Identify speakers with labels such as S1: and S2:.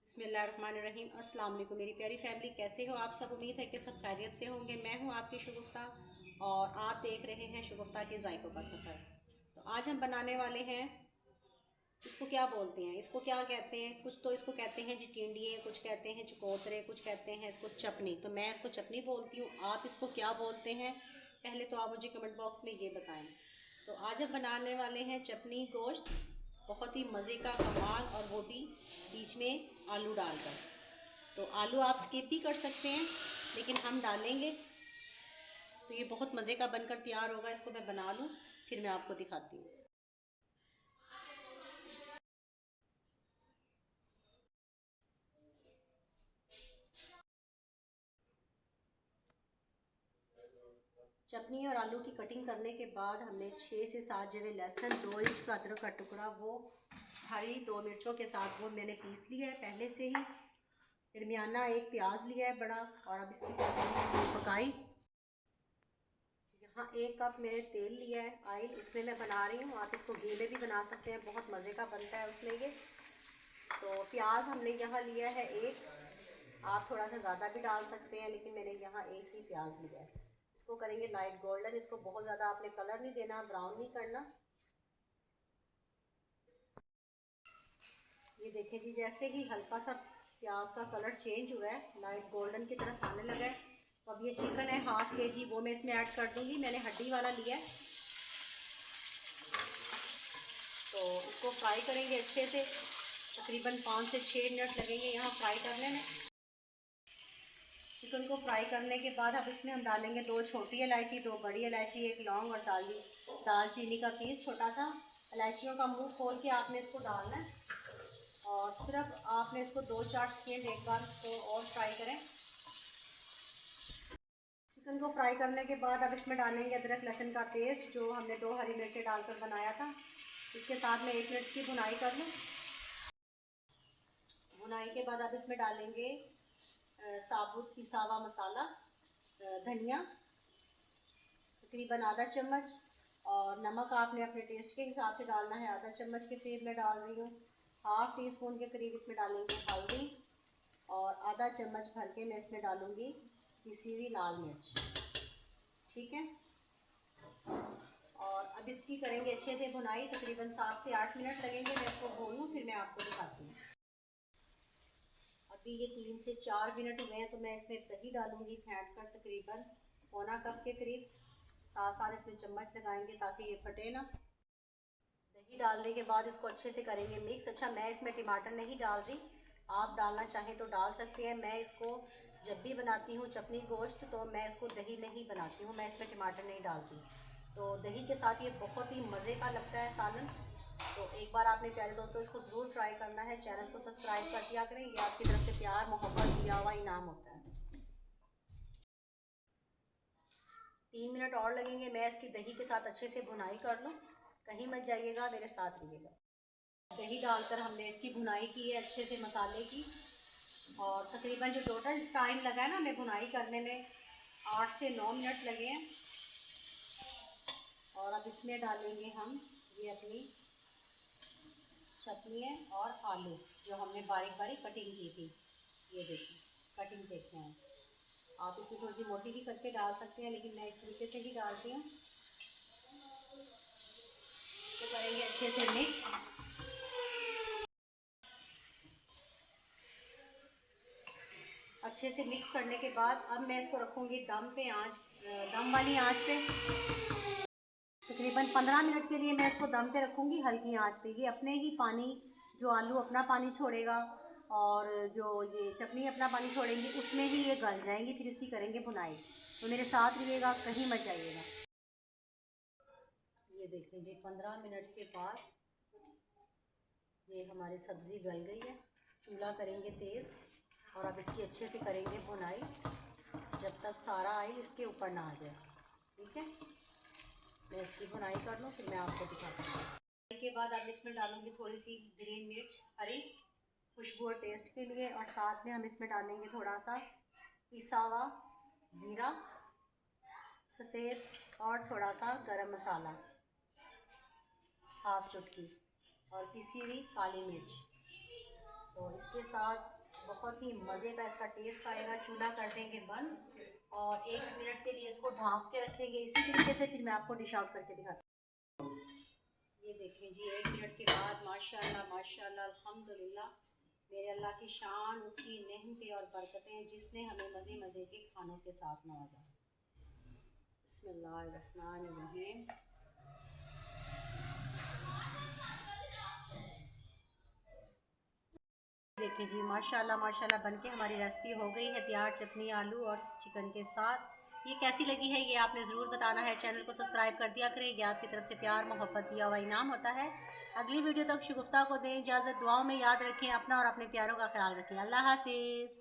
S1: बिस्मिल्लाहिर्रहमानिर्रहीम। अस्सलाम वालेकुम मेरी प्यारी फैमिली, कैसे हो आप सब। उम्मीद है कि सब खैरियत से होंगे। मैं हूं आपकी शगुफ्ता और आप देख रहे हैं शगुफ्ता के जायकों का सफ़र। तो आज हम बनाने वाले हैं, इसको क्या बोलते हैं, इसको क्या कहते हैं, कुछ तो इसको कहते हैं जी टिंडिए, कुछ कहते हैं चकोतरे, कुछ कहते हैं इसको चपनी। तो मैं इसको चपनी बोलती हूँ, आप इसको क्या बोलते हैं पहले तो आप मुझे कमेंट बॉक्स में ये बताएं। तो आज हम बनाने वाले हैं चपनी गोश्त, बहुत ही मज़े का कमाल, और वो भी बीच में आलू डालकर। तो आलू आप स्किप भी कर सकते हैं लेकिन हम डालेंगे, तो ये बहुत मज़े का बनकर तैयार होगा। इसको मैं बना लूँ फिर मैं आपको दिखाती हूँ। चटनी और आलू की कटिंग करने के बाद हमने 6 से 7 जवे लहसुन, 2 इंच का अदरक का टुकड़ा, वो हरी 2 मिर्चों के साथ वो मैंने पीस लिया है पहले से ही। दरमियाना एक प्याज लिया है बड़ा, और अब इसकी पकाई। यहाँ 1 कप मैंने तेल लिया है ऑयल, इसमें मैं बना रही हूँ। आप इसको घी में भी बना सकते हैं, बहुत मज़े का बनता है उसमें ये। तो प्याज हमने यहाँ लिया है 1, आप थोड़ा सा ज़्यादा भी डाल सकते हैं लेकिन मैंने यहाँ 1 ही प्याज लिया है। इसको करेंगे लाइट गोल्डन, इसको बहुत ज़्यादा आपने कलर नहीं देना, ब्राउन नहीं करना। ये देखें जी, जैसे ही हल्का सा प्याज का कलर चेंज हुआ है, लाइट गोल्डन की तरफ आने लगा है, तो अब ये चिकन है 1/2 kg, वो मैं इसमें ऐड कर दूँगी। मैंने हड्डी वाला लिया है। तो इसको फ्राई करेंगे अच्छे से, तकरीबन 5 से 6 मिनट लगेंगे यहाँ फ्राई करने में। चिकन को फ्राई करने के बाद अब इसमें हम डालेंगे 2 छोटी इलायची, 2 बड़ी इलायची, 1 लौंग और दालचीनी का पीस छोटा सा। इलायचियों का मुंह खोल के आपने इसको डालना है, और सिर्फ आपने इसको 2-4 सेकेंड एक बार इसको और फ्राई करें। चिकन को फ्राई करने के बाद अब इसमें डालेंगे अदरक लहसुन का पेस्ट, जो हमने 2 हरी मिर्चें डालकर बनाया था। इसके साथ में 1 मिनट की भुनाई कर लूँ। भुनाई के बाद अब इसमें डालेंगे साबुत पिसा हुआ मसाला, धनिया तकरीबन आधा चम्मच, और नमक आपने अपने टेस्ट के हिसाब से डालना है, आधा चम्मच के करीब मैं डाल रही हूँ। 1/2 टीस्पून के करीब इसमें डालेंगे हल्दी, और आधा चम्मच भर के मैं इसमें डालूँगी पिसी हुई लाल मिर्च। ठीक है, और अब इसकी करेंगे अच्छे से भुनाई, तकरीबन 7 से 8 मिनट लगेंगे। मैं इसको भून लूँ फिर मैं आपको दिखाती हूँ। अभी ये 3 से 4 मिनट हुए हैं, तो मैं इसमें दही डालूँगी फेंट कर, तकरीबन पौना कप के करीब। साथ साथ इसमें चम्मच लगाएंगे ताकि ये फटे ना। दही डालने के बाद इसको अच्छे से करेंगे मिक्स। अच्छा, मैं इसमें टमाटर नहीं डाल रही, आप डालना चाहें तो डाल सकते हैं। मैं इसको जब भी बनाती हूँ चपनी गोश्त, तो मैं इसको दही में ही बनाती हूँ, मैं इसमें टमाटर नहीं डालती। तो दही के साथ ये बहुत ही मज़े का लगता है सालन। तो एक बार आपने प्यारे दोस्तों इसको ज़रूर ट्राई करना है। चैनल को सब्सक्राइब कर दिया करें, ये आपकी तरफ से प्यार मोहब्बत दिया हुआ इनाम होता है। 3 मिनट और लगेंगे, मैं इसकी दही के साथ अच्छे से भुनाई कर लूँ। कहीं मत जाइएगा, मेरे साथ रहिएगा। दही डालकर हमने इसकी भुनाई की है अच्छे से मसाले की, और तकरीबन जो टोटल टाइम लगा है ना हमें भुनाई करने में, 8 से 9 मिनट लगे हैं। और अब इसमें डालेंगे हम ये अपनी चटनी है और आलू जो हमने बारीक बारीक कटिंग की थी। ये देखिए कटिंग देखते हैं आप, इसमें थोड़ी सी मोटी भी करके डाल सकते हैं लेकिन मैं इस तरीके से ही डालती हूँ। इसको करेंगे अच्छे से मिक्स। अच्छे से मिक्स करने के बाद अब मैं इसको रखूँगी दम पे, दम वाली आंच पे। तकरीबन 15 मिनट के लिए मैं इसको दम पे रखूँगी हल्की आंच पे। ये अपने ही पानी, जो आलू अपना पानी छोड़ेगा और जो ये चटनी अपना पानी छोड़ेंगी, उसमें ही ये गल जाएंगी। फिर इसकी करेंगे भुनाई। तो मेरे साथ रहिएगा, कहीं मत जाइएगा। ये देख लीजिए 15 मिनट के बाद ये हमारी सब्ज़ी गल गई है। चूल्हा करेंगे तेज़, और अब इसकी अच्छे से करेंगे भुनाई जब तक सारा ऑयल इसके ऊपर ना आ जाए। ठीक है, मैं इसकी भुनाई कर लूँ फिर मैं आपको दिखाती हूँ। के बाद अब इसमें डालूँगी थोड़ी सी ग्रीन मिर्च हरी, खुशबू और टेस्ट के लिए, और साथ में हम इसमें डालेंगे थोड़ा सा पिसा हुआ ज़ीरा सफ़ेद, और थोड़ा सा गरम मसाला 1/2 चुटकी, और पिसी हुई काली मिर्च। तो इसके साथ बहुत ही मज़े का इसका टेस्ट आएगा। चूल्हा कर देंगे बंद और 1 मिनट के लिए इसको ढाँप के रखेंगे इसी तरीके से। फिर मैं आपको डिश आउट करके दिखाती हूँ। ये देखें जी, 1 मिनट के बाद माशाल्लाह माशाल्लाह अल्हम्दुलिल्लाह, मेरे अल्लाह की शान, उसकी नेमतें और बरकतें जिसने हमें मज़े मज़े के खानों के साथ नवाजा। बिस्मिल्लाहिर्रहमानिर्रहीम। देखिए जी, माशाल्लाह माशाल्लाह बनके हमारी रेसिपी हो गई है तैयार, चटनी आलू और चिकन के साथ। ये कैसी लगी है ये आपने ज़रूर बताना है। चैनल को सब्सक्राइब कर दिया करें, ये आपकी तरफ से प्यार मोहब्बत दिया हुआ इनाम होता है। अगली वीडियो तक शगुफ्ता को दें इजाज़त, दुआओं में याद रखें अपना और अपने प्यारों का ख्याल रखें। अल्लाह हाफिज़।